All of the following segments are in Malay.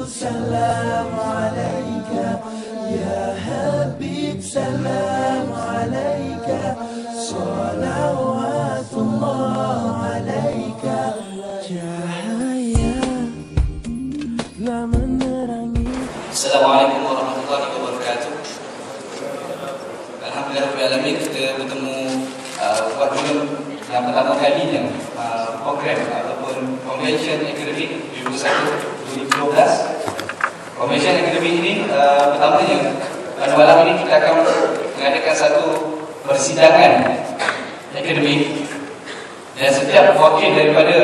سلام عليك يا حبيب سلام عليك صلوات الله عليك cahaya telah menerangi. Assalamualaikum warahmatullahi wabarakatuh. Alhamdulillah kita bertemu buat film yang pertama kalinya program ataupun Convention Akademik 2001-2012. Convention Akademik ini pertamanya pada malam ini kita akan mengadakan satu persidangan akademik dan setiap wakil daripada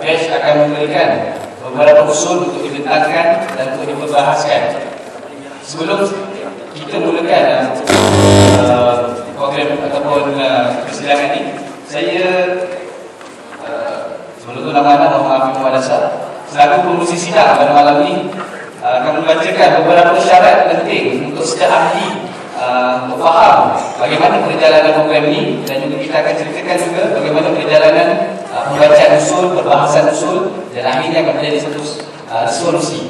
batch akan memberikan beberapa usul untuk dibentangkan dan untuk diperbahaskan. Sebelum kita mulakan program ataupun persidangan ini, saya sebelum itu nama-nama Muhammad Muhammad Asad selaku pengurusi sidang pada malam ini akan membacakan beberapa syarat penting untuk setiap ahli untuk faham bagaimana perjalanan program ini, dan juga kita akan ceritakan juga bagaimana perjalanan pembacaan usul, perbahasan usul, dan akhirnya akan menjadi satu resolusi.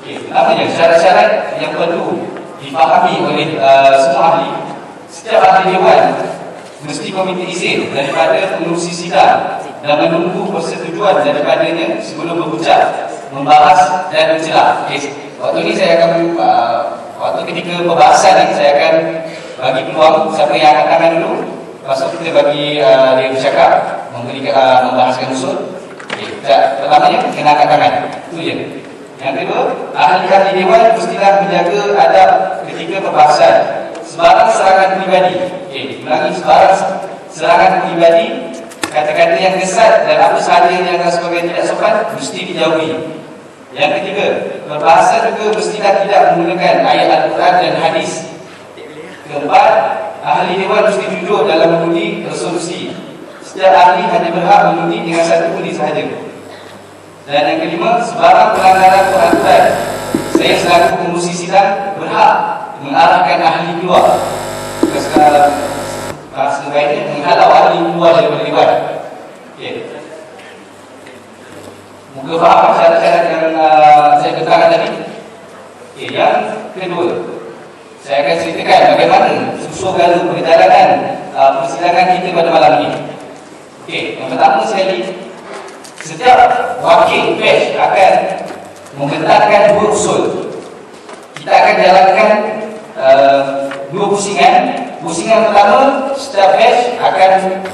Pertamanya, syarat-syarat yang perlu difahami oleh semua ahli. Setiap ahli dewan mesti meminta izin daripada pengurusi sidang dan menunggu persetujuan daripadanya sebelum berucap, membahas dan mencelah. Waktu ini saya akan waktu ketika pembahasan ini saya akan bagi peluang siapa yang angkat tangan dulu. Lepas tu kita bagi dia bercakap, membahaskan usul. Pertamanya kena angkat tangan. Itu je. Yang kedua, ahli-ahli dewan mestilah menjaga adab ketika pembahasan. Sebarang serangan pribadi. Ulangi, sebarang serangan pribadi, kata-kata yang kesat dan apa sahaja yang dianggap sebagai tidak sopan mesti dijauhi. Yang ketiga, perbahasan juga mestilah tidak menggunakan ayat Al-Quran dan hadis. Keempat, ahli dewan mesti jujur dalam mengundi resolusi. Setiap ahli hanya berhak mengundi dengan satu undi sahaja. Dan yang kelima, sebarang pelanggaran peraturan, saya selaku pengurusi sidang berhak mengarahkan ahli keluar. Sekarang bahasa baiknya menghalau ahli keluar daripada dewan. Muka faham syarat-syarat yang saya katakan tadi. Yang kedua, saya akan ceritakan bagaimana susul galu perjalanan persidangan kita pada malam ini. Yang pertama sekali, setiap wakil batch akan membentangkan dua usul. Kita akan jalankan dua pusingan. Pusingan pertama, setiap batch akan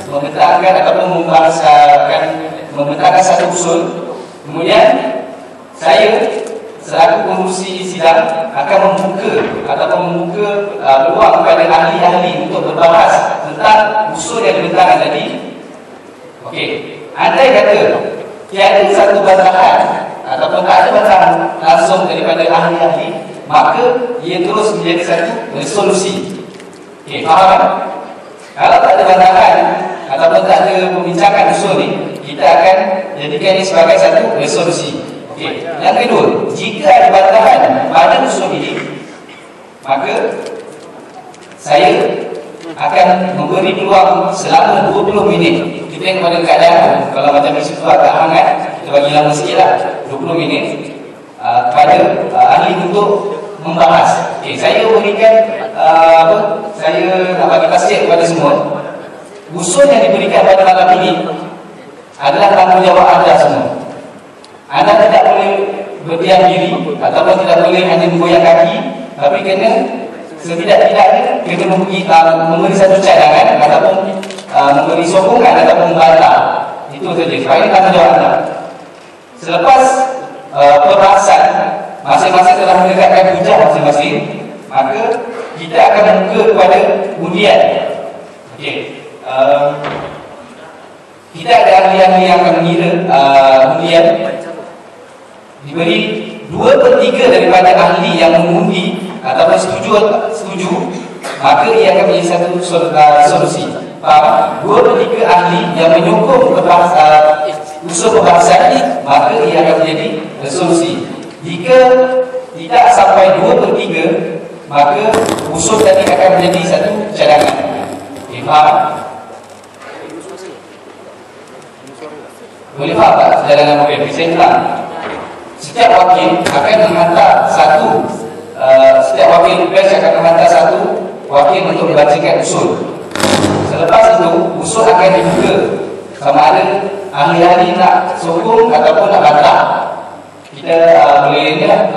membentangkan ataupun membentangkan satu usul. Kemudian saya selaku pengurusi sidang akan membuka peluang kepada ahli-ahli untuk berbahas tentang usul yang dibentangkan tadi. Andai kata tiada satu bantahan ataupun tak ada bantahan langsung daripada ahli-ahli, maka ia terus menjadi satu resolusi. Faham? Kalau tak ada bantahan ataupun tak ada pembincangan usul ni, kita akan jadikan ini sebagai satu resolusi. Yang kedua, jika ada bantahan pada usul ini, maka saya akan memberi peluang selama 20 minit. Kita tengok pada keadaan. Kalau macam di situ agak hangat, kita bagi lama sikit lah, 20 minit kepada ahli untuk membahas. Saya berikan saya nak bagi tasdik kepada semua. Usul yang diberikan pada malam ini adalah tanggungjawab anda semua. Anda tidak boleh berdiam diri ataupun tidak boleh hanya menggoyang kaki, tapi kena setidak-tidaknya kena memberi satu cadangan ataupun memberi sokongan ataupun membantah. Itu saja. Sebab ini tanggungjawab anda. Selepas perbahasan, masing-masing telah mendekatkan hujah masing-masing, maka kita akan membuka kepada undian. Kita ada ahli-ahli yang akan mengira undian. Diberi 2/3 daripada ahli yang mengundi ataupun setuju, maka ia akan menjadi satu solusi. Faham? 2/3 ahli yang menyokong usul pembahasan ini, maka ia akan menjadi resolusi. Jika tidak sampai 2/3, maka usul tadi akan menjadi satu cadangan. Faham? Boleh faham tak perjalanan program? Saya ulang. setiap wakil akan menghantar setiap wakil batch akan menghantar satu wakil untuk membacakan usul. Selepas itu, usul akan dibuka sama ada ahli-ahli nak sokong ataupun nak bantah. Kita boleh kita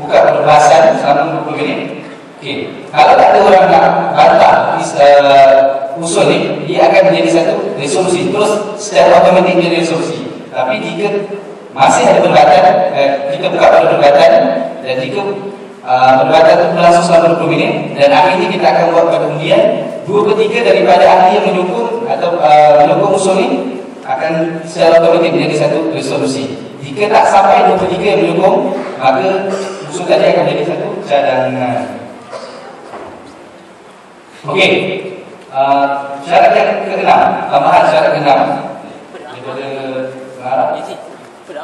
buka perbahasan selama 20 minit. Okey. Kalau tak ada orang nak bantah usul ni, dia akan menjadi satu resolusi. Terus secara automatik jadi resolusi. Tapi jika masih ada perdebatan, kita buka pada perdebatan, dan jika perdebatan itu berlangsung selama 20 minit, dan akhirnya kita akan buat pada undian 2/3 daripada ahli yang menyokong atau menyokong usul ini akan secara otomatik menjadi satu resolusi. Jika tak sampai 2/3 yang menyokong, maka usul tadi akan menjadi satu cadangan. Okey, syarat yang ke-6, tambahan syarat ke-6 daripada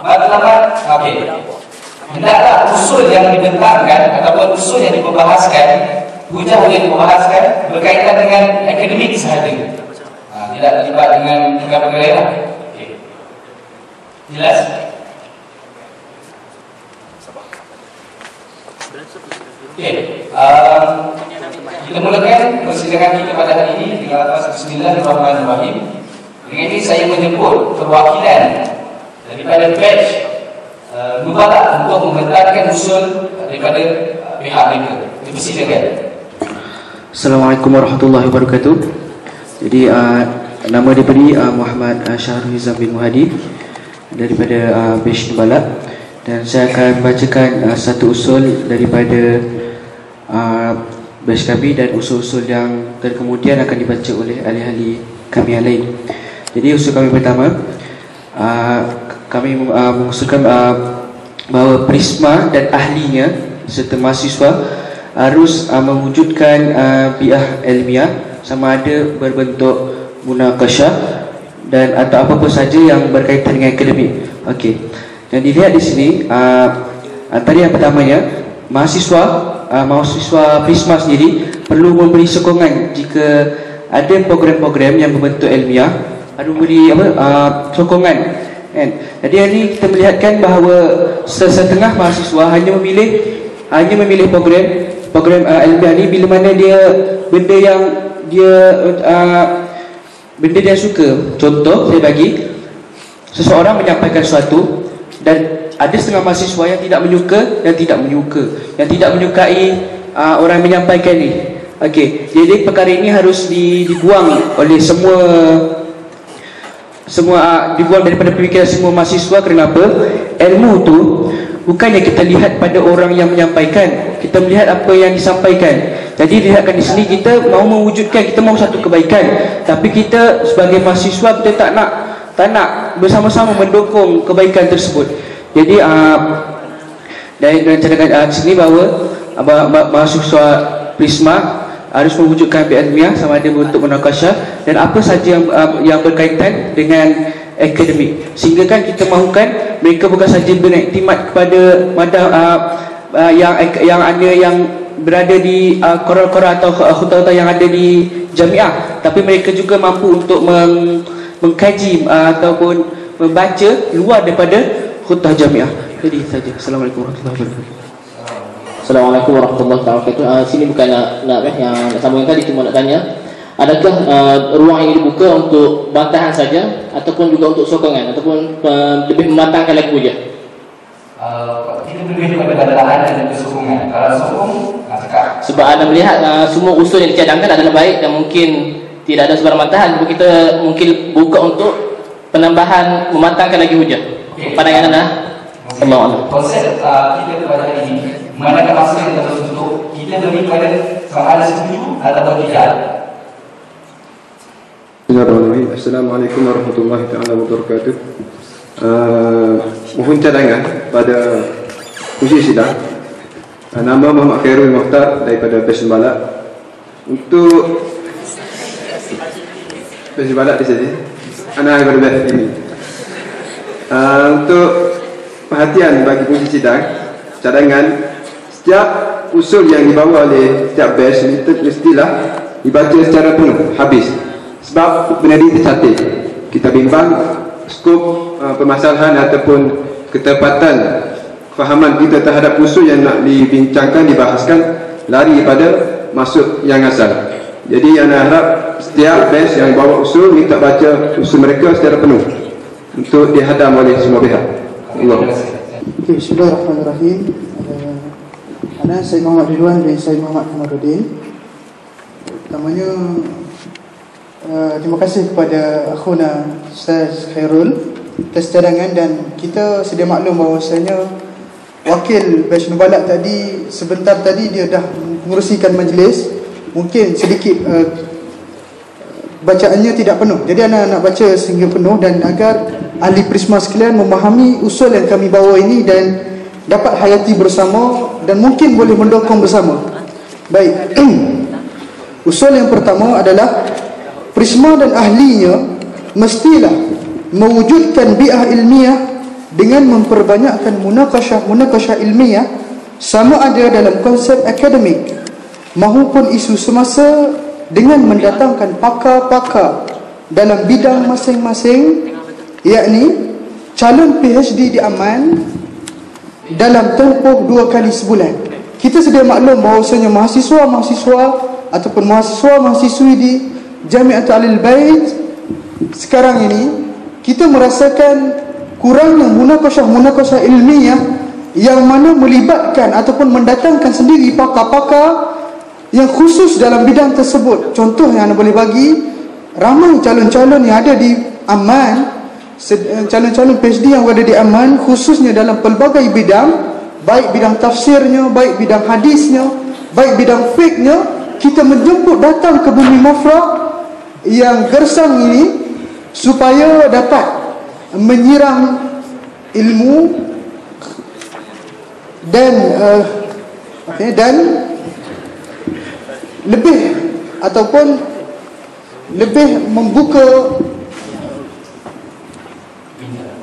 matlamat. Okey, hendaklah usul yang dibentangkan ataupun usul yang dibahaskan, hujah yang dibahaskan berkaitan dengan akademik sahaja, tidak terlibat dengan perkara-perkara lain. Okey, jelas? Okey, kita mulakan persidangan kita pada hari ini dengan lafaz Bismillahirrahmanirrahim. Dengan ini saya menjemput perwakilan daripada batch Nubalak untuk membentangkan usul daripada pihak mereka. Dipersilakan. Assalamualaikum warahmatullahi wabarakatuh. Jadi nama diberi Muhammad Syahrul Hizam bin Muhadi daripada batch Nubalak, dan saya akan bacakan satu usul daripada batch kami, dan usul-usul yang kemudian akan dibaca oleh ahli-ahli kami yang lain. Jadi usul kami pertama, kami mengusulkan bahawa Prisma dan ahlinya serta mahasiswa harus mewujudkan bi'ah ilmiah sama ada berbentuk munaqasyah dan atau apa-apa saja yang berkaitan dengan akademik. Okey. Dan dilihat di sini antara yang pertamanya, mahasiswa Prisma sendiri perlu memberi sokongan jika ada program-program yang berbentuk ilmiah, perlu beri sokongan, kan? Jadi hari ini kita melihatkan bahawa setengah mahasiswa hanya memilih program ilmiah ni bila mana dia benda yang dia suka. Contoh saya bagi, seseorang menyampaikan sesuatu dan ada setengah mahasiswa yang tidak menyukai orang menyampaikan ni. Okey, jadi perkara ini harus dibuang oleh dibuang daripada pemikiran semua mahasiswa. Kenapa? Ilmu tu bukannya kita lihat pada orang yang menyampaikan, kita melihat apa yang disampaikan. Jadi lihatkan di sini kita mahu mewujudkan, kita mahu satu kebaikan, tapi kita sebagai mahasiswa kita tak nak bersama-sama mendukung kebaikan tersebut. Jadi dari cadangan sini bahawa mahasiswa Prisma harus mewujudkan bi'ah ilmiah sama ada bentuk munaqasyah dan apa saja yang berkaitan dengan akademik, sehingga kan kita mahukan mereka bukan saja beriktimat kepada madah yang berada di kora-kora atau khutbah yang ada di jamiah, tapi mereka juga mampu untuk mengkaji ataupun membaca luar daripada khutbah jamiah. Jadi saja. Assalamualaikum warahmatullahi wabarakatuh. Assalamualaikum warahmatullahi wabarakatuh. Sini bukan nak yang sambungan tadi, cuma nak tanya, adakah ruang ini dibuka untuk bantahan saja ataupun juga untuk sokongan ataupun lebih mematangkan lagi hujah? Kita lebih kepada bantahan dan sokongan. Kalau sokong, sebab anda melihat semua usul yang dicadangkan adalah baik dan mungkin tidak ada sebarang bantahan. Kita mungkin buka untuk penambahan mematangkan lagi hujah. Pandangan anda? Konsep kita kepada hari ini, manakah masa yang terus untuk kita beri kepada sama ada setuju atau tidak. Bismillahirrahmanirrahim. Assalamualaikum warahmatullahi wabarakatuh. Mohon cadangan pada kursi sidang. Nama Muhammad Khairul Mukhtar daripada Batch Nubalak. Untuk Batch Nubalak di sini, anak daripada batch ini. Untuk perhatian bagi kursi sidang, cadangan setiap usul yang dibawa oleh setiap batch mestilah dibaca secara penuh, habis. Sebab benda ini tercatat. Kita bimbang skop permasalahan ataupun ketepatan fahaman kita terhadap usul yang nak dibincangkan, dibahaskan lari pada maksud yang asal. Jadi anda harap setiap batch yang bawa usul minta baca usul mereka secara penuh untuk dihadam oleh semua pihak. Okey, bismillahirrahmanirrahim. Ana Syed Muhammad Ridwan bin Syed Muhammad Kamarudin. Pertamanya terima kasih kepada akhuna Ustaz Khairul atas cadangan, dan kita sedia maklum bahawasanya wakil batch Nubalak tadi sebentar tadi dia dah mengurusikan majlis. Mungkin sedikit bacaannya tidak penuh. Jadi anda nak baca sehingga penuh, dan agar ahli Prisma sekalian memahami usul yang kami bawa ini dan dapat hayati bersama dan mungkin boleh mendokong bersama. Baik. Usul yang pertama adalah Prisma dan ahlinya mestilah mewujudkan bi'ah ilmiah dengan memperbanyakkan munakashah ilmiah, sama ada dalam konsep akademik maupun isu semasa, dengan mendatangkan pakar-pakar dalam bidang masing-masing, yakni calon PhD di Aman dalam tempoh 2 kali sebulan. Kita sedia maklum bahawasanya mahasiswa-mahasiswa ataupun mahasiswa-mahasiswi di Jamiatul Ahlul Bait sekarang ini, kita merasakan kurangnya munakashah ilmiah yang mana melibatkan ataupun mendatangkan sendiri pakar-pakar yang khusus dalam bidang tersebut. Contoh yang anda boleh bagi, ramai calon-calon yang ada di Aman, calon-calon PhD yang ada di Aman, khususnya dalam pelbagai bidang, baik bidang tafsirnya, baik bidang hadisnya, baik bidang fiqhnya. Kita menjemput datang ke bumi Mafraq yang gersang ini supaya dapat menyiram ilmu dan dan lebih ataupun lebih membuka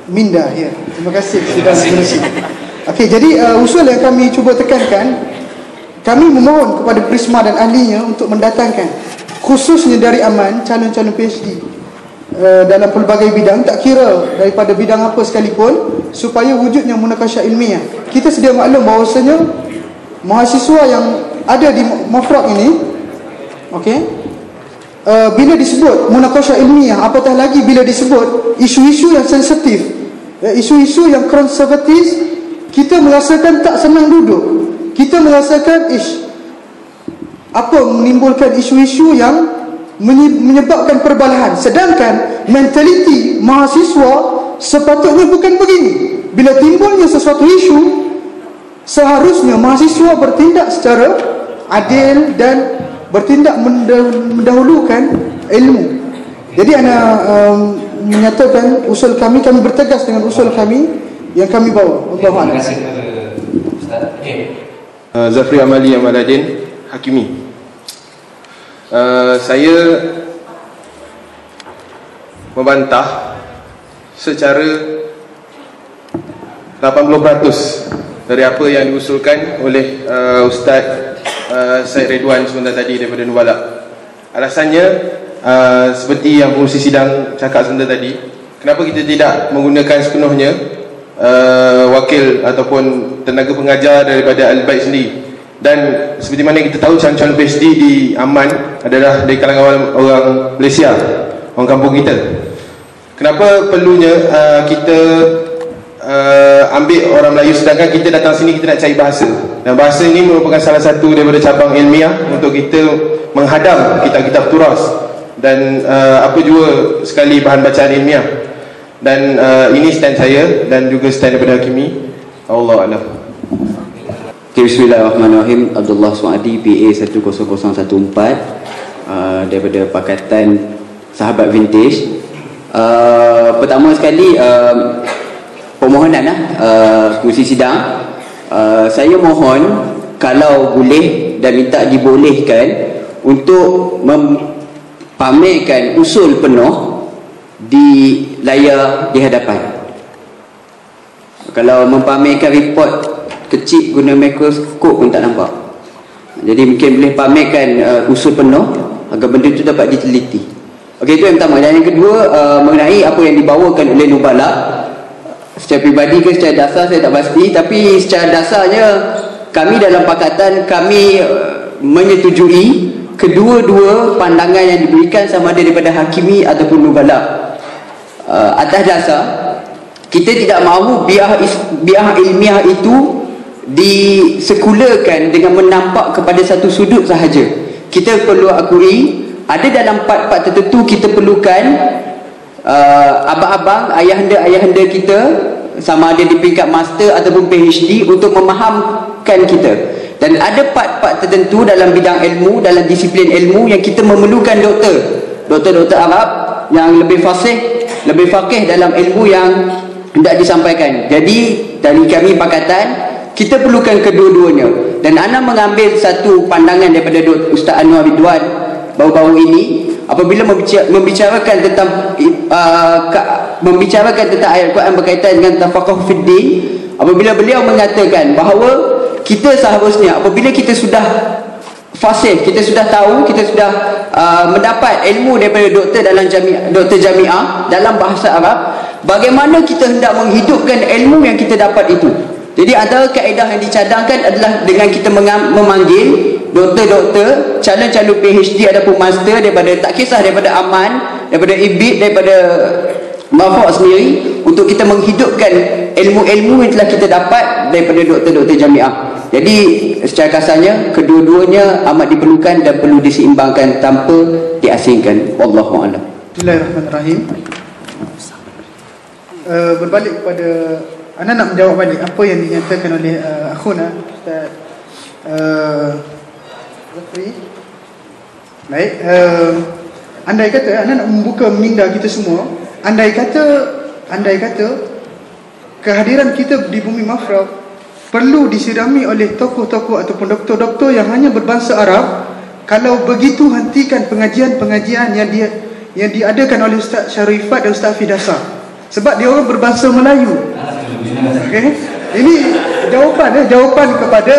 minda. Ya, terima kasih sudah menerusi. Okey, jadi usul yang kami cuba tekankan, kami memohon kepada Prisma dan ahlinya untuk mendatangkan khususnya dari Aman calon-calon PhD dalam pelbagai bidang, tak kira daripada bidang apa sekalipun, supaya wujudnya munakashah ilmiah. Kita sedia maklum bahawasanya mahasiswa yang ada di Mafraq ini, okey, bila disebut munakashah ilmiah, apatah lagi bila disebut isu-isu yang sensitif, isu-isu yang konservatif, kita merasakan tak senang duduk. Kita merasakan apa menimbulkan isu-isu yang menyebabkan perbalahan. Sedangkan mentaliti mahasiswa sepatutnya bukan begini. Bila timbulnya sesuatu isu, seharusnya mahasiswa bertindak secara adil dan bertindak mendahulukan ilmu. Jadi ana menyatakan usul kami bertegas dengan usul kami yang kami bawa. Terima kasih kepada Ustaz. Okey. Zafri Amali Amaladin Hakimi. Saya membantah secara 80% dari apa yang diusulkan oleh Ustaz Syed Ridwan sebentar tadi daripada Nubalak. Alasannya seperti yang pengurusi sidang cakap sebentar tadi, kenapa kita tidak menggunakan sepenuhnya wakil ataupun tenaga pengajar daripada Al-Bait sendiri. Dan seperti mana kita tahu, calon-calon PhD di Aman adalah dari kalangan orang Malaysia, orang kampung kita. Kenapa perlunya kita ambil orang Melayu, sedangkan kita datang sini kita nak cari bahasa, dan bahasa ini merupakan salah satu daripada cabang ilmiah untuk kita menghadam kitab-kitab turas dan apa juga sekali bahan bacaan ilmiah. Dan ini stand saya dan juga stand daripada Hakimi. Allah A'lam. Bismillahirrahmanirrahim. Abdullah Suadi, PA 10014 daripada Pakatan Sahabat Vintage. Pertama sekali permohonan kursi sidang, saya mohon kalau boleh dan minta dibolehkan untuk pamerkan usul penuh di layar di hadapan. Kalau mempamerkan report kecil guna mikroskop pun tak nampak. Jadi mungkin boleh pamerkan usul penuh agar benda itu dapat diteliti. Okey, itu yang pertama. Dan yang kedua, mengenai apa yang dibawakan oleh Nubalak, secara peribadi ke secara dasar saya tak pasti, tapi secara dasarnya kami dalam pakatan kami menyetujui kedua-dua pandangan yang diberikan sama ada daripada Hakimi ataupun Nubala. Atas dasar kita tidak mahu biah ilmiah itu disekularkan dengan menampak kepada satu sudut sahaja. Kita perlu akui ada dalam part-part tertentu kita perlukan abang-abang, ayahanda-ayahanda kita sama ada di peringkat master ataupun PhD untuk memahamkan kita. Dan ada part-part tertentu dalam bidang ilmu, dalam disiplin ilmu yang kita memerlukan doktor Arab yang lebih fasih, lebih faqih dalam ilmu yang hendak disampaikan. Jadi dari kami pakatan kita perlukan kedua-duanya. Dan ana mengambil satu pandangan daripada Ustaz Anwar Ridwan baru-baru ini apabila membicarakan tentang ayat Quran berkaitan dengan tafaqquh fid din, apabila beliau mengatakan bahawa kita seharusnya apabila kita sudah fasih, kita sudah tahu, kita sudah mendapat ilmu daripada doktor jamiah dalam bahasa Arab, bagaimana kita hendak menghidupkan ilmu yang kita dapat itu. Jadi antara kaedah yang dicadangkan adalah dengan kita memanggil doktor-doktor, calon-calon PhD ataupun master daripada, tak kisah daripada Aman, daripada IBID, daripada Mafok sendiri, untuk kita menghidupkan ilmu-ilmu yang telah kita dapat daripada doktor-doktor jamiah. Jadi secara kasarnya kedua-duanya amat diperlukan dan perlu diseimbangkan tanpa diasingkan. Wallahu a'lam. Bismillahirrahmanirrahim. Berbalik kepada Ana nak menjawab balik apa yang dinyatakan oleh akhuna Ustaz Zafri. Baik, andai kata Ana nak membuka minda kita semua, andai kata kehadiran kita di bumi Mafraq perlu disirami oleh tokoh-tokoh ataupun doktor-doktor yang hanya berbangsa Arab, kalau begitu hentikan pengajian-pengajian yang diadakan oleh Ustaz Syarifat dan Ustaz Fidasa, sebab dia orang berbangsa Melayu. Okay. Ini jawapan kepada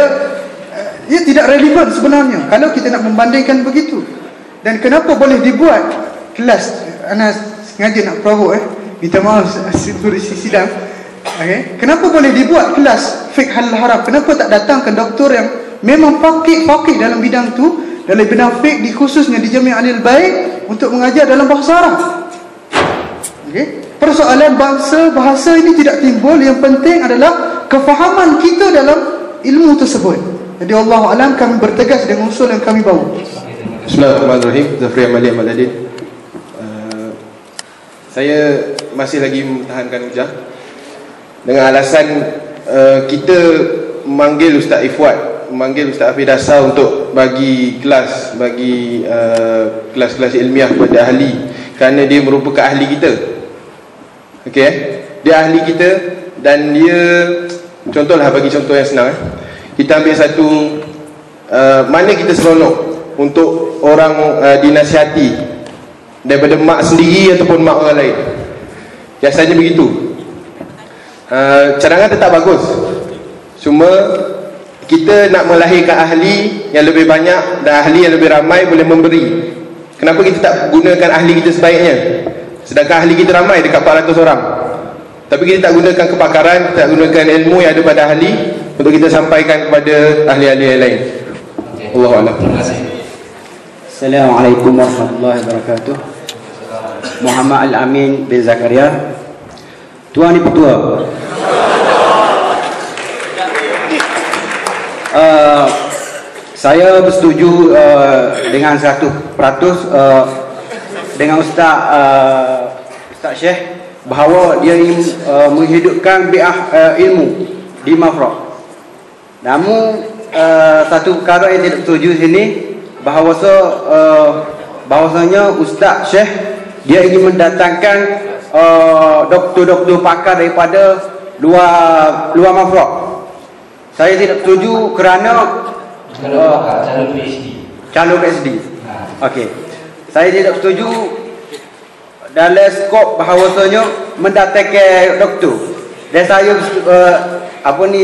ia tidak relevan sebenarnya kalau kita nak membandingkan begitu. Dan kenapa boleh dibuat kelas, ana sengaja nak provoke minta maaf sidang. Okay. Kenapa boleh dibuat kelas fiqh halal haram? Kenapa tak datangkan doktor yang memang faqih dalam bidang tu, dalam bidang fiqh khususnya di Jami' Anil Baik, untuk mengajar dalam bahasa Arab? Okay. Persoalan bahasa ini tidak timbul. Yang penting adalah kefahaman kita dalam ilmu tersebut. Jadi Allah alam, kami bertegas dengan usul yang kami bawa. Bismillahirrahmanirrahim. Zafri Amali Ahmadadin. Saya masih lagi mempertahankan hujah dengan alasan kita memanggil Ustaz Ifwat, memanggil Ustaz Afidasa untuk bagi kelas, kelas-kelas ilmiah kepada ahli, kerana dia merupakan ahli kita. Okey, dia ahli kita dan dia, contohlah, bagi contoh yang senang, kita ambil satu mana kita seronok untuk orang dinasihati daripada mak sendiri ataupun mak orang lain. Biasanya begitu. Cadangan tetap bagus, cuma kita nak melahirkan ahli yang lebih banyak dan ahli yang lebih ramai boleh memberi. Kenapa kita tak gunakan ahli kita sebaiknya? Sedangkan ahli kita ramai, dekat 400 orang. Tapi kita tak gunakan kepakaran, kita tak gunakan ilmu yang ada pada ahli untuk kita sampaikan kepada ahli-ahli yang lain. Allahu a'lam. Terima kasih. Assalamualaikum warahmatullahi wabarakatuh. Muhammad Al-Amin bin Zakaria. Tuan Ibu Ketua, saya bersetuju dengan 100% dengan Ustaz Syekh bahawa dia ingin menghidupkan bi'ah ilmu di Mafraq. Namun satu perkara yang tidak setuju sini, bahawasanya Ustaz Syekh dia ingin mendatangkan doktor-doktor pakar daripada luar Mafraq. Saya tidak setuju kerana calon PhD. Okey. Saya tidak setuju dalam skop bahawasanya mendatangkan doktor. Dan saya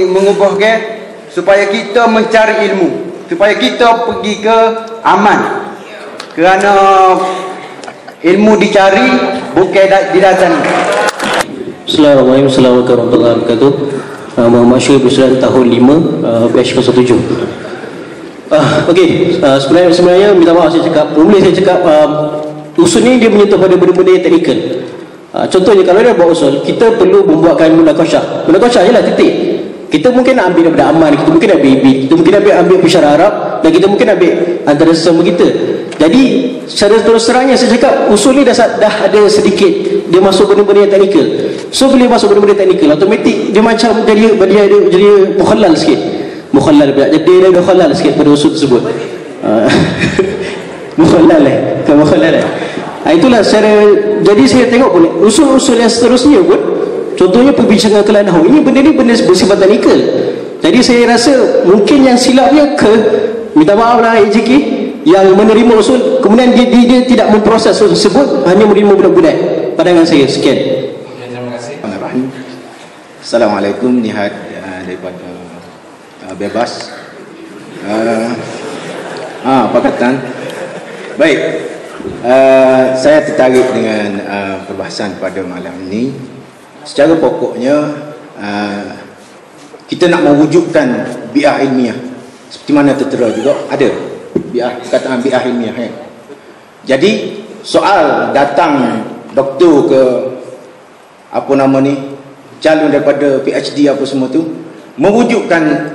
mengubahkan supaya kita mencari ilmu, supaya kita pergi ke aman. Kerana ilmu dicari, bukan didatang. Assalamualaikum warahmatullahi wabarakatuh. Muhammad Syuib Islam tahun 5 batch 07. Okey, sebenarnya minta maaf saya cakap, boleh saya cakap usul ni dia menyentuh pada benda-benda yang teknikal. Contohnya kalau dia buat usul, kita perlu membuatkan munaqashah. Munaqashah je lah, titik. Kita mungkin nak ambil daripada aman, kita mungkin ambil ibid, kita mungkin ambil pensyarah Arab, dan kita mungkin ambil antara sesama kita. Jadi secara terus terangnya saya cakap usul ni dah ada sedikit dia masuk benda-benda yang teknikal. So bila masuk benda-benda teknikal, automatik dia macam jadi mukhallal sikit. Mukhallal pula. Jadi dia dah khalal sikit pada usul tersebut. Mukhallal kan mukhallal. Itulah secara, jadi saya tengok pun usul-usul yang seterusnya pun, contohnya perbincangan kelas nahwu, ini benda bersifat teknikal. Jadi saya rasa mungkin yang silapnya minta maaf lah AJK yang menerima usul, kemudian dia tidak memproses usul tersebut, hanya menerima budak-budak. Pandangan saya, sekian. Terima kasih. Assalamualaikum, Nihat daripada Bebas. Pakatan. Baik, saya tertarik dengan perbahasan pada malam ini. Secara pokoknya kita nak mewujudkan bi'ah ilmiah seperti mana tertera juga ada perkataan bi'ah ilmiah kan? Jadi soal datang doktor ke apa nama ni, calon daripada PhD apa semua tu, mewujudkan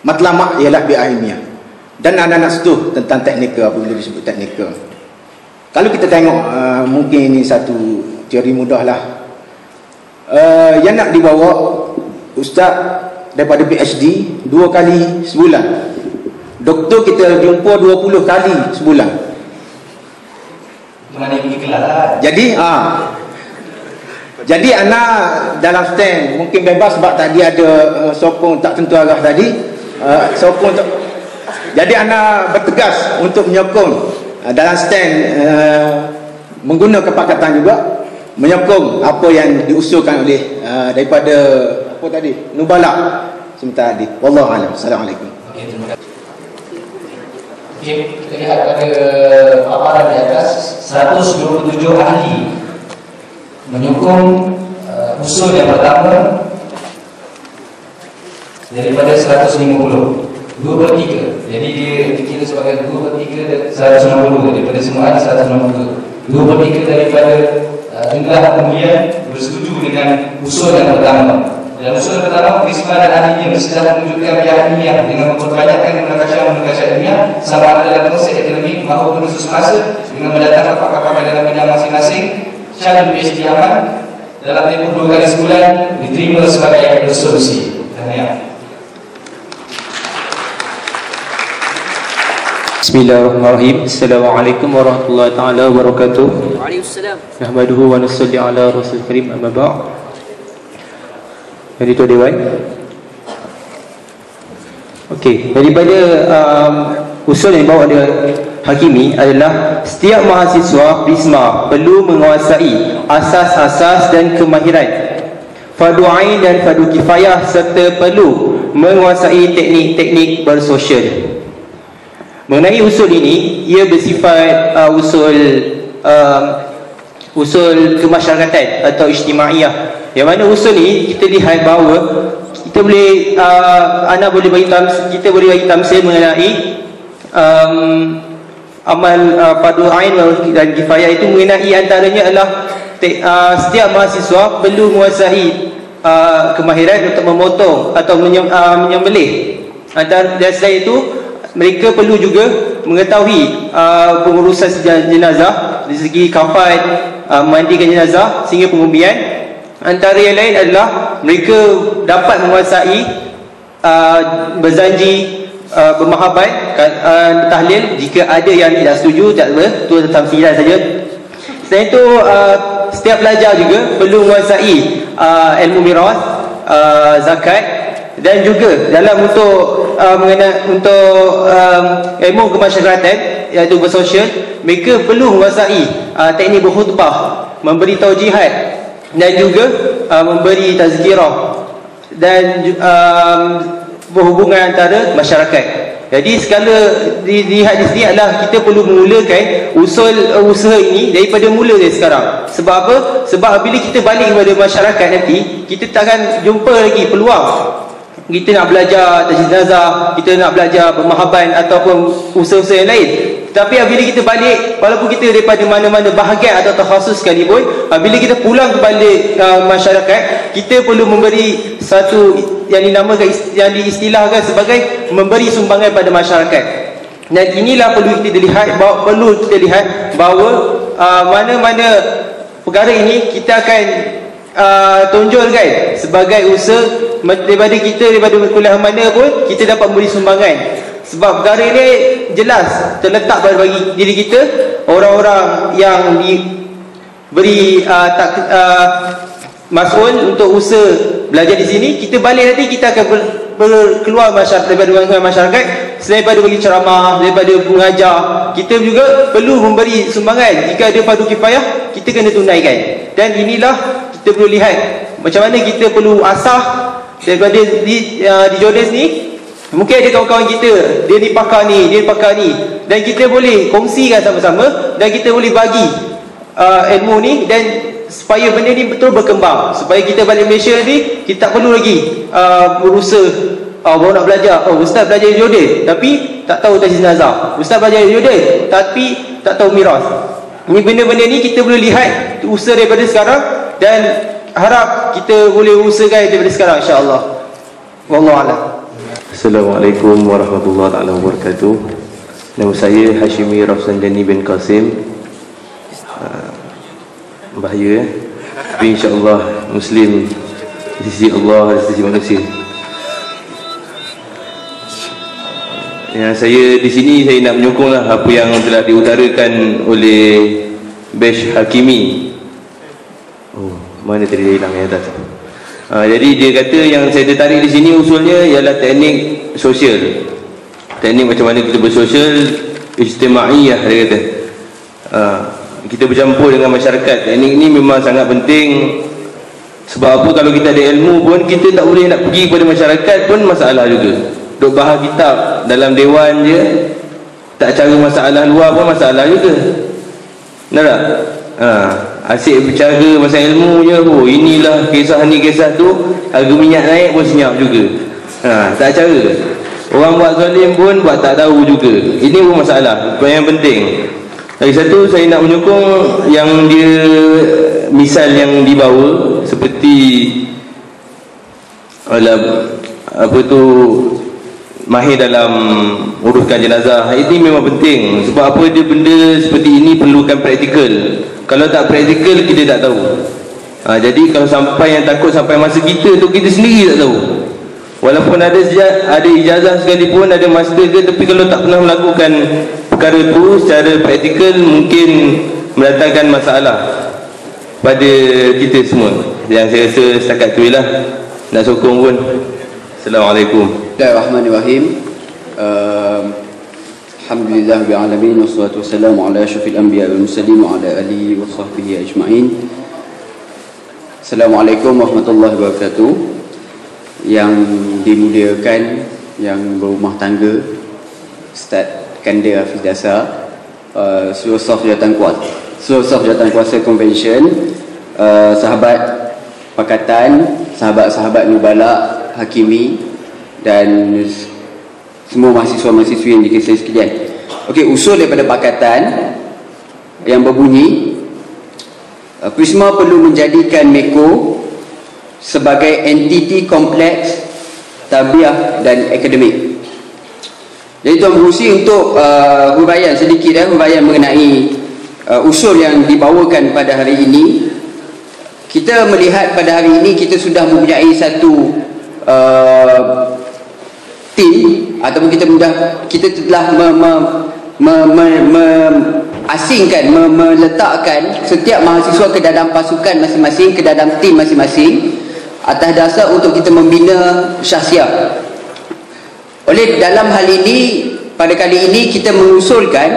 matlamat ialah bi'ah ilmiah. Dan anak-anak setuh tentang teknikal, apabila disebut teknikal. Kalau kita tengok mungkin ini satu teori mudah lah. Yang nak dibawa ustaz daripada PhD 2 kali sebulan. Doktor kita jumpa 20 kali sebulan. Mana pergi kelas lah. Jadi anak dalam stand mungkin bebas sebab tadi ada sokong tak tentu arah tadi. Jadi anak bertegas untuk menyokong dalam stand menggunakan pakatan juga, menyokong apa yang diusulkan oleh daripada apa tadi, Nubala sebentar tadi. Wallahu a'lam. Assalamualaikum. Okey, terima kasih. Okey, kita lihat pada paparan di atas, 127 ahli menyokong usul yang pertama daripada 150, 2/3. Jadi dia dikira sebagai 2/3 dan 160 daripada semua ahli 160. 2/3 daripada jumlah kemudian bersetuju dengan usul yang pertama. Dan usul yang pertama, Prisma dan ahlinya bersedia menunjukkan bi'ah ilmiah dengan memperbanyakkan munaqashah ilmiah sama ada dalam konsep akademik maupun khusus masa dengan mendatangkan pakar-pakar dalam bidang masing-masing. Calon PhD aman dalam tempoh 2 kali sebulan diterima sebagai resolusi. Bismillahirrahmanirrahim. Assalamualaikum warahmatullahi taala wabarakatuh. Waalaikumsalam. Nahmaduhu wa nusalli ala rasul karim, amma ba'd. Jadi Tuan Dewan. Okey, daripada usul yang dibawa oleh Hakimi adalah setiap mahasiswa Prisma perlu menguasai asas-asas dan kemahiran fardu ain dan fardu kifayah serta perlu menguasai teknik-teknik bersosial. Mengenai usul ini, ia bersifat usul kemasyarakatan atau ijtimaiyah. Yang mana usul ni kita lihat bahawa kita boleh kita boleh bagi tamsil mengenai amal fardu ain dan kifayah itu mengenai antaranya adalah setiap mahasiswa perlu menguasai kemahiran untuk memotong atau menyembelih. Dan selain itu mereka perlu juga mengetahui pengurusan jenazah dari segi kafan, mandikan jenazah sehingga pengubian. Antara yang lain adalah mereka dapat menguasai berjanji, bermahabat, tahlil jika ada yang tidak setuju, tak apa, itu tentang tamsilan saja. Selain itu setiap pelajar juga perlu menguasai ilmu miras, zakat, dan juga dalam untuk ilmu kemasyarakatan iaitu bersosial, mereka perlu menguasai teknik berkhutbah, memberi taujihat dan juga memberi tazkirah dan berhubungan antara masyarakat. Jadi segala dilihat di sini adalah kita perlu memulakan usaha ini daripada mula dari sekarang. Sebab apa? Sebab bila kita balik kepada masyarakat nanti, kita takkan jumpa lagi peluang kita nak belajar tajwid nazah, kita nak belajar pemahaman ataupun usaha-usaha yang lain. Tapi bila kita balik, walaupun kita daripada mana-mana bahagian atau takhasus sekalipun, bila kita pulang kembali masyarakat, kita perlu memberi satu yang dinamakan, yang diistilahkan sebagai memberi sumbangan pada masyarakat. Dan inilah perlu kita lihat bahawa mana-mana perkara ini kita akan tonjolkan sebagai usaha daripada kuliah mana pun kita dapat memberi sumbangan. Sebab perkara ini jelas terletak pada bagi diri kita, orang-orang yang diberi mas'ul untuk usaha belajar di sini. Kita balik nanti kita akan keluar daripada masyarakat, selain daripada bagi ceramah, daripada mengajar, kita juga perlu memberi sumbangan. Jika ada fardu kifayah, kita kena tunaikan. Dan inilah kita perlu lihat macam mana kita perlu asah daripada di Jordan ni. Mungkin ada kawan-kawan kita, dia ni pakar ni, dia pakar ni, dan kita boleh kongsikan sama-sama, dan kita boleh bagi ilmu ni, dan supaya benda ni betul berkembang, supaya kita balik Malaysia ni kita tak perlu lagi berusaha baru nak belajar. Ustaz belajar di Jordan tapi tak tahu tajwid nazah, ustaz belajar di Jordan tapi tak tahu miras. Ni benda-benda ni kita boleh lihat usaha daripada sekarang, dan harap kita boleh usahakan daripada sekarang, insya-Allah. Wallahu a'lam. Assalamualaikum warahmatullahi wabarakatuh. Nama saya Hashimi Rafsanjani bin Qasim. Bahaya tapi insya-Allah Muslim di sisi Allah, di sisi manusia. Saya di sini saya nak menyokonglah apa yang telah diutarakan oleh Bash Hakimi. Mana tadi hilang yang atas. Jadi dia kata yang saya tertarik di sini usulnya ialah teknik sosial. Teknik macam mana kita bersosial, ijtimaiyah dia kata. Kita bercampur dengan masyarakat. Teknik ini memang sangat penting. Sebab apa, kalau kita ada ilmu pun kita tak boleh nak pergi kepada masyarakat pun masalah juga. Duk bahas kitab dalam dewan je, tak cara masalah luar pun masalah juga. Benar tak? Asyik bercara pasal ilmu je. Inilah kisah ni kisah tu, harga minyak naik pun senyap juga. Tak cara. Orang buat zalim pun buat tak tahu juga. Ini pun masalah. Yang penting. Lagi satu, saya nak menyokong yang dia misal yang dibawa seperti apa tu, mahir dalam uruskan jenazah. Ini memang penting. Sebab apa, dia benda seperti ini perlukan praktikal. Kalau tak praktikal kita tak tahu. Jadi kalau sampai yang takut sampai masa kita tu, kita sendiri tak tahu. Walaupun ada ijazah sekalipun, ada master ke, tapi kalau tak pernah melakukan perkara itu secara praktikal, mungkin mendatangkan masalah pada kita semua. Yang saya rasa setakat tu lah nak sokong pun. Assalamualaikum. Bismillahirrahmanirrahim. Alhamdulillah rabbil alamin, wassalatu wassalamu ala asyrafil anbiya wal mursalin wa ala alihi wa sahbihi ajma'in. Assalamualaikum warahmatullahi wabarakatuh. Yang dimuliakan, yang berumah tangga, Ustaz Kandil Hafiz Dasar, seluruh staf jawatan kuasa konvensyen, sahabat pakatan, sahabat-sahabat Nubala Hakimi, dan semua mahasiswa-mahasiswi yang dikasihi sekalian. Okey, usul daripada pakatan yang berbunyi, Prisma perlu menjadikan MEKO sebagai entiti kompleks tabiah dan akademik. Jadi Tuan Pengerusi, untuk huraian sedikit, huraian mengenai usul yang dibawakan pada hari ini. Kita melihat pada hari ini kita sudah mempunyai satu tim, ataupun kita telah asingkan, meletakkan setiap mahasiswa ke dalam pasukan masing-masing, ke dalam tim masing-masing, atas dasar untuk kita membina syahsiah. Oleh dalam hal ini, pada kali ini kita mengusulkan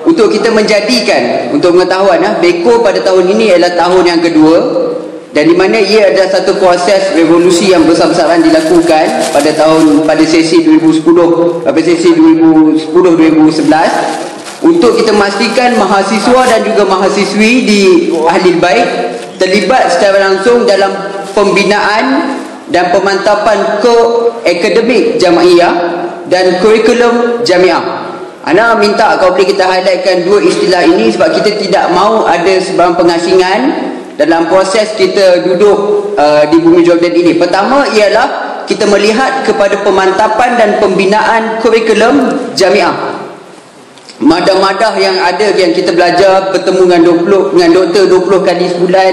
untuk kita menjadikan, untuk pengetahuan, Beko pada tahun ini adalah tahun yang kedua, dan di mana ia adalah satu proses revolusi yang besar-besaran dilakukan pada sesi 2010, pada sesi 2010-2011 untuk kita memastikan mahasiswa dan juga mahasiswi di Ahlul Bait terlibat secara langsung dalam pembinaan dan pemantapan akademik jamiah dan kurikulum jamiah. Ana minta kau boleh kita highlightkan dua istilah ini sebab kita tidak mahu ada sebarang pengasingan dalam proses kita duduk di Bumi Jordan ini. Pertama ialah kita melihat kepada pemantapan dan pembinaan kurikulum jamiah. Madah-madah yang ada yang kita belajar bertemu dengan doktor 20 kali sebulan,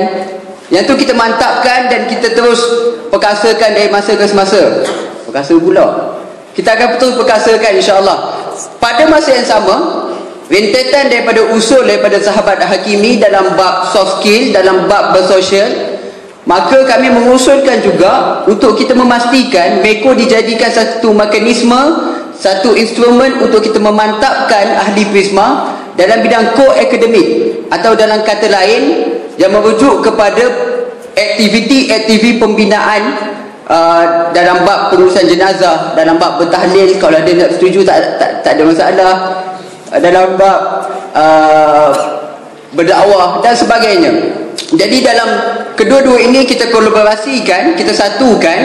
yang tu kita mantapkan dan kita terus perkasakan dari masa ke semasa. Perkasa pula. Kita akan terus perkasakan insya-Allah. Pada masa yang sama, rentetan daripada usul daripada sahabat Hakimi dalam bab soft skill, dalam bab bersosial, maka kami mengusulkan juga untuk kita memastikan MEKO dijadikan satu mekanisme, satu instrumen untuk kita memantapkan ahli Prisma dalam bidang akademik, atau dalam kata lain yang merujuk kepada aktiviti pembinaan dalam bab pengurusan jenazah, dalam bab bertahlil kalau ada nak setuju tak ada masalah, dalam bab berdakwah dan sebagainya. Jadi dalam kedua-dua ini kita kolaborasikan, kita satukan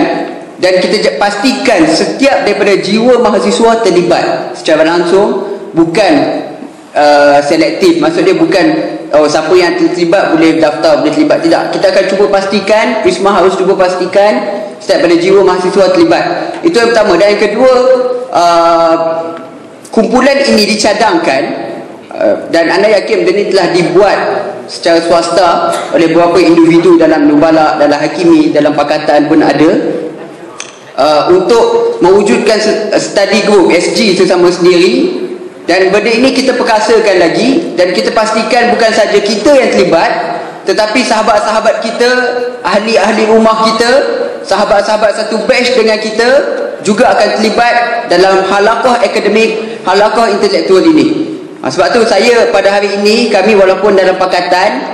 dan kita pastikan setiap daripada jiwa mahasiswa terlibat secara langsung, bukan selektif. Maksudnya bukan siapa yang terlibat boleh daftar, boleh terlibat, tidak. Kita akan cuba pastikan, Prisma harus cuba pastikan setiap pada jiwa mahasiswa terlibat. Itu yang pertama. Dan yang kedua, kumpulan ini dicadangkan dan anda yakin benda ini telah dibuat secara swasta oleh beberapa individu dalam Nubala, dalam Hakimi, dalam Pakatan pun ada, untuk mewujudkan study group SG sesama sendiri. Dan benda ini kita perkasakan lagi dan kita pastikan bukan saja kita yang terlibat, tetapi sahabat-sahabat kita, ahli-ahli rumah kita, sahabat-sahabat satu batch dengan kita juga akan terlibat dalam halaqah akademik, halaqah intelektual ini. Sebab tu saya pada hari ini, kami walaupun dalam pakatan,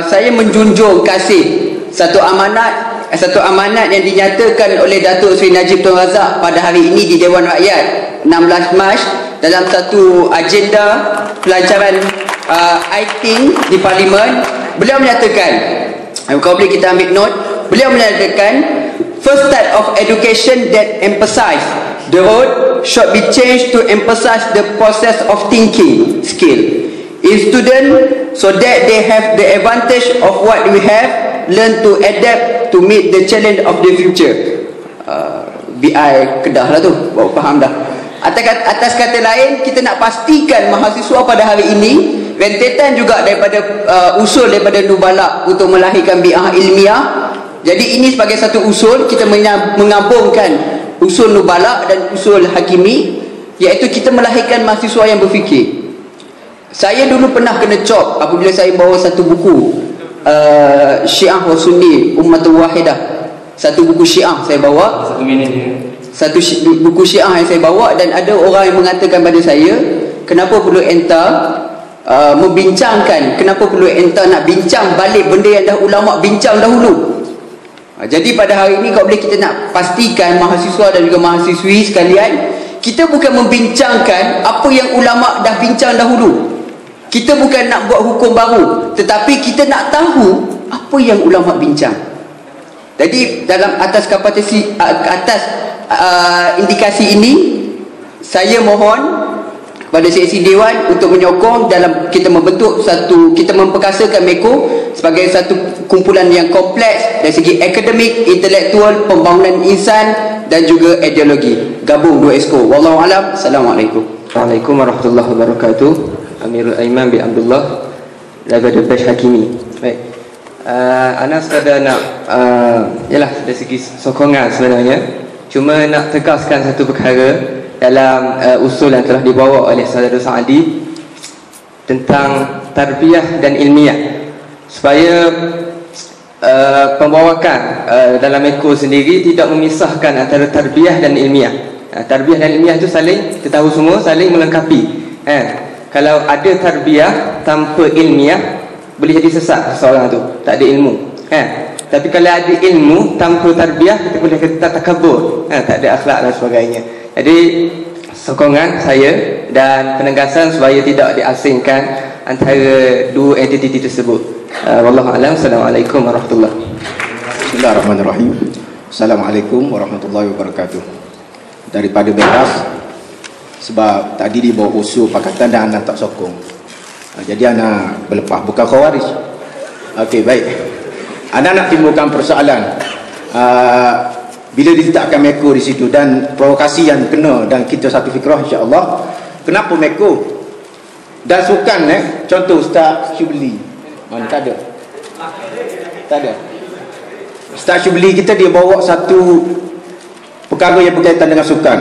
saya menjunjung kasih satu amanat yang dinyatakan oleh Datuk Seri Najib Tun Razak pada hari ini di Dewan Rakyat 16 Mac dalam satu agenda pelancaran I-Think di Parlimen. Beliau menyatakan, kalau boleh kita ambil note, beliau menyatakan first type of education that emphasize the road should be changed to emphasize the process of thinking skill in students so that they have the advantage of what we have learn to adapt to meet the challenge of the future. BI Kedah lah tu, baru faham dah. Atas kata lain, kita nak pastikan mahasiswa pada hari ini, rentetan juga daripada usul daripada Nubala untuk melahirkan bi'ah ilmiah. Jadi ini sebagai satu usul, kita menggabungkan usul Nubala dan usul Hakimi, iaitu kita melahirkan mahasiswa yang berfikir. Saya dulu pernah kena cop apabila saya bawa satu buku Syiah wa Sunni Ummatul Wahidah. Satu buku Syiah saya bawa, satu buku Syiah yang saya bawa, dan ada orang yang mengatakan pada saya, kenapa perlu enta membincangkan, kenapa perlu enta nak bincang balik benda yang dah ulama bincang dahulu. Jadi pada hari ini, kalau boleh kita nak pastikan mahasiswa dan juga mahasiswi sekalian, kita bukan membincangkan apa yang ulama dah bincang dahulu. Kita bukan nak buat hukum baru, tetapi kita nak tahu apa yang ulama bincang. Jadi dalam atas kapasiti, atas indikasi ini, saya mohon pada sesi Dewan untuk menyokong dalam kita membentuk satu, kita memperkasakan MEKO sebagai satu kumpulan yang kompleks dari segi akademik, intelektual, pembangunan insan dan juga ideologi. Gabung dua exco. Wallahu alam. Assalamualaikum. Waalaikumsalam warahmatullahi wabarakatuh. Amirul Aiman bin Abdullah daripada Bash Hakimi. Baik. Ana sekadar nak yalah dari segi sokongan sebenarnya, cuma nak tegaskan satu perkara dalam usul yang telah dibawa oleh Saudara Sa'adi tentang tarbiyah dan ilmiah, supaya pembawakan dalam MEKO sendiri tidak memisahkan antara tarbiyah dan ilmiah. Tarbiyah dan ilmiah itu saling, kita tahu semua, saling melengkapi. Kalau ada tarbiyah tanpa ilmiah, boleh jadi sesat seseorang tu, tak ada ilmu. Tapi kalau ada ilmu tanpa tarbiyah, kita boleh kata takabur, tak ada akhlak dan sebagainya. Jadi sokongan saya dan penegasan supaya tidak diasingkan antara dua entiti tersebut. Wallahu a'lam. Assalamualaikum warahmatullahi wabarakatuh. Bismillahirrahmanirrahim. Assalamualaikum warahmatullahi wabarakatuh. Daripada bebas, sebab tadi dibawa usul pakatan dan anak tak sokong, jadi anak berlepas, bukan khawarij. Okey, baik. Anak nak timbulkan persoalan bila diletakkan Meko di situ dan provokasi yang kena dan kita satu fikrah insya-Allah. Kenapa Meko dan sukan contoh Ustaz Syubli. Mana tak ada? Tak ada. Ustaz Syubli kita dia bawa satu perkara yang berkaitan dengan sukan.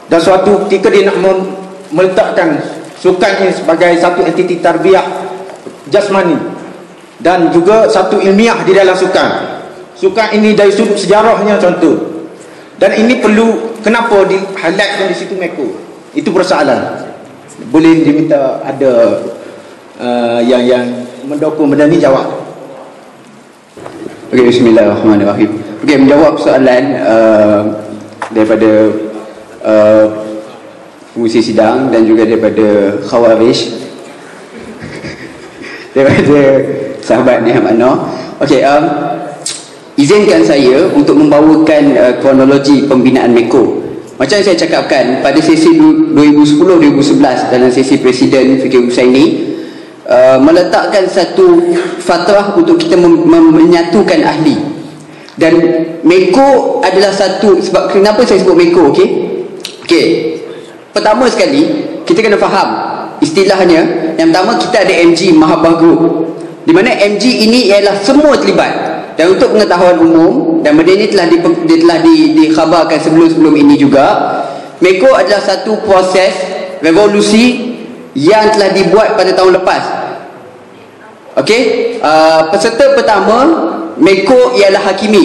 Dan suatu ketika dia nak meletakkan sukan ini sebagai satu entiti tarbiyah jasmani dan juga satu ilmiah di dalam sukan. Sukan ini dari sudut sejarahnya contoh. Dan ini perlu, kenapa di-highlightkan di situ Meko? Itu persoalan. Boleh diminta ada yang mendukung benda ni jawab. Okey, bismillahirrahmanirrahim. Okey, menjawab soalan daripada pengurusi sidang dan juga daripada Khawarij, daripada sahabat Niham Anwar. Okey, izinkan saya untuk membawakan kronologi pembinaan Meko. Macam saya cakapkan pada sesi 2010-2011 dalam sesi Presiden Fikri Husaini, meletakkan satu fatrah untuk kita menyatukan ahli. Dan Meko adalah satu, sebab kenapa saya sebut Meko, okey? Okey. Pertama sekali, kita kena faham istilahnya. Yang pertama, kita ada MG Mahabbah Group, di mana MG ini ialah semua terlibat. Dan untuk pengetahuan umum, dan benda ini telah dikhabarkan sebelum ini juga, Meko adalah satu proses revolusi yang telah dibuat pada tahun lepas. Okey, peserta pertama Meko ialah Hakimi.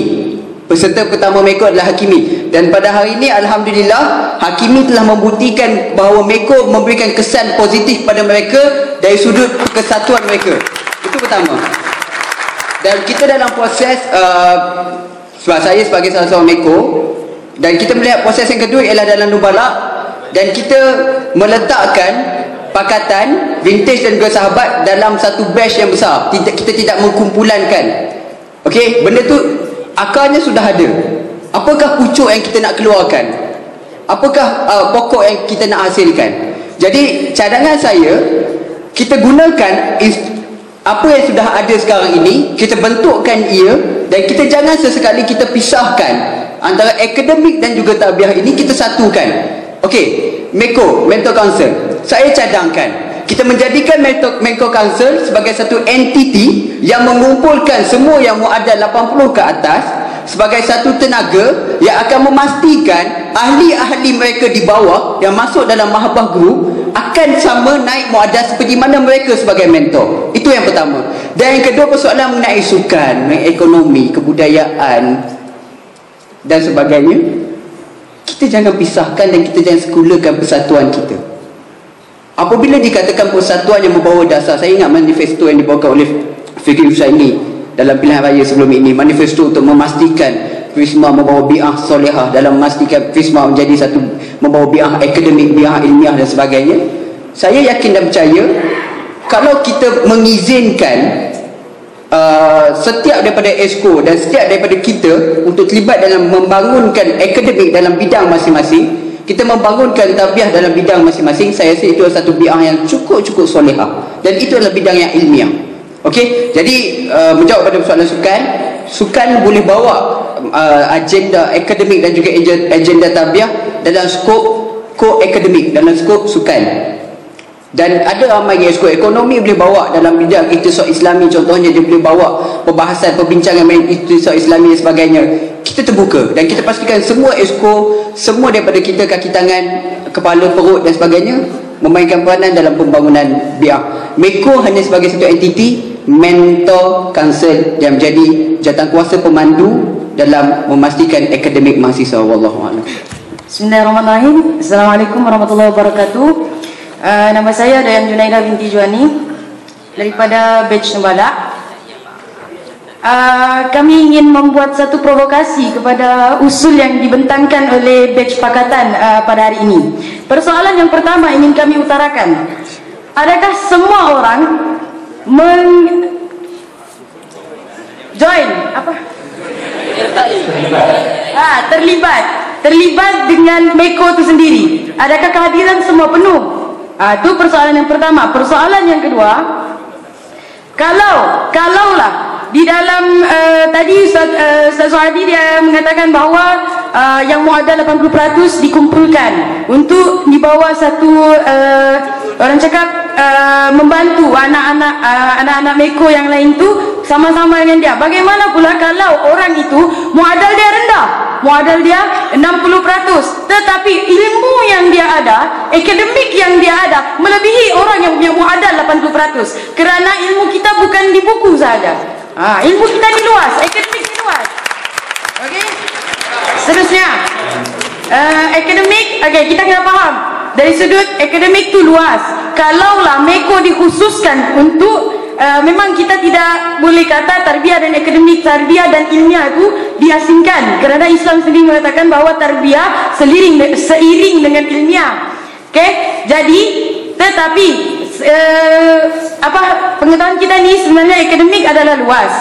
Peserta pertama Meko adalah Hakimi. Dan pada hari ini alhamdulillah Hakimi telah membuktikan bahawa Meko memberikan kesan positif pada mereka dari sudut kesatuan mereka. Itu pertama. Dan kita dalam proses sebab saya sebagai salah seorang Meko, dan kita melihat proses yang kedua ialah dalam Nubalak, dan kita meletakkan pakatan vintage dan juga sahabat dalam satu batch yang besar. Kita tidak mengkumpulankan. Okey, benda tu akarnya sudah ada. Apakah pucuk yang kita nak keluarkan? Apakah pokok yang kita nak hasilkan? Jadi cadangan saya, kita gunakan apa yang sudah ada sekarang ini, kita bentukkan ia, dan kita jangan sesekali kita pisahkan antara akademik dan juga tarbiyah ini, kita satukan. Okey, Meko, Mentor Council, saya cadangkan kita menjadikan Mentor Council sebagai satu entiti yang mengumpulkan semua yang muadal 80 ke atas sebagai satu tenaga yang akan memastikan ahli-ahli mereka di bawah yang masuk dalam Mahabbah Group akan sama naik muadal seperti mana mereka sebagai mentor. Itu yang pertama. Dan yang kedua, persoalan mengenai sukan, mengenai ekonomi, kebudayaan dan sebagainya, kita jangan pisahkan dan kita jangan sekulakan persatuan kita. Apabila dikatakan persatuan yang membawa dasar, saya ingat manifesto yang dibawakan oleh Fikri Husaini dalam pilihan raya sebelum ini, manifesto untuk memastikan Prisma membawa bi'ah solehah, dalam memastikan Prisma menjadi satu, membawa bi'ah akademik, bi'ah ilmiah dan sebagainya. Saya yakin dan percaya kalau kita mengizinkan setiap daripada ESCO dan setiap daripada kita untuk terlibat dalam membangunkan akademik dalam bidang masing-masing, kita membangunkan tarbiyah dalam bidang masing-masing, saya rasa itu adalah satu bi'ah yang cukup agama, dan itu adalah bidang yang ilmiah. Okey, jadi menjawab pada soalan sukan, sukan boleh bawa agenda akademik dan juga agenda tarbiyah dalam skop ko-akademik, dalam skop sukan. Dan ada ramai skop ekonomi boleh bawa dalam bidang iktisad Islami, contohnya dia boleh bawa perbahasan, perbincangan mengenai iktisad Islami dan sebagainya. Kita terbuka dan kita pastikan semua esko, semua daripada kita, kaki tangan, kepala, perut dan sebagainya memainkan peranan dalam pembangunan biar. Meko hanya sebagai satu entiti, mentor council yang menjadi jawatankuasa pemandu dalam memastikan akademik mahasiswa. Wallahu a'lam. Bismillahirrahmanirrahim. Assalamualaikum warahmatullahi wabarakatuh. Nama saya Dayan Junaidah binti Juani daripada batch Nubalak. kami ingin membuat satu provokasi kepada usul yang dibentangkan oleh batch pakatan pada hari ini. Persoalan yang pertama ingin kami utarakan, adakah semua orang terlibat dengan Meko itu sendiri? Adakah kehadiran semua penuh? Itu persoalan yang pertama. Persoalan yang kedua, kalaulah di dalam tadi Ustaz Suhadi dia mengatakan bahawa yang muadal 80% dikumpulkan untuk dibawa satu orang cakap membantu anak-anak Meko yang lain tu sama-sama dengan dia. Bagaimana pula kalau orang itu muadal dia rendah, muadal dia 60%, tetapi ilmu yang dia ada, akademik yang dia ada melebihi orang yang punya muadal 80%, kerana ilmu kita bukan di buku saja. Ilmu kita di luas, akademik di luas. Okey. Seterusnya, akademik, kita kena faham dari sudut akademik tu luas. Kalaulah Meko dikhususkan untuk memang kita tidak boleh kata tarbiyah dan akademik, tarbiyah dan ilmiah itu diasingkan, kerana Islam sendiri mengatakan bahawa tarbiyah seiring dengan ilmiah. Okey. Jadi tetapi pengetahuan kita ni sebenarnya akademik adalah luas.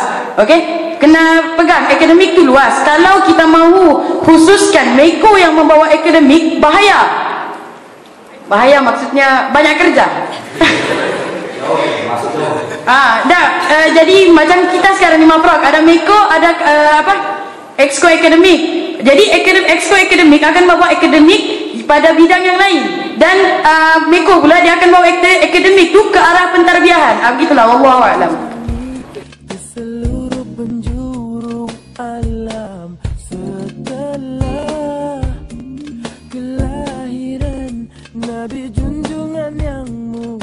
Okey, kena pegang akademik tu luas. Kalau kita mahu khususkan Meko yang membawa akademik, bahaya maksudnya banyak kerja. Jadi macam kita sekarang ni Maprok, ada Meko, ada Exco akademik. Jadi Exco akademik akan bawa akademik pada bidang yang lain, dan Meko pula dia akan bawa akademik tu ke arah pentarbiahan. Begitulah, wallahu a'lam. Di seluruh penjuru alam setelah kelahiran Nabi junjungan yang mulia.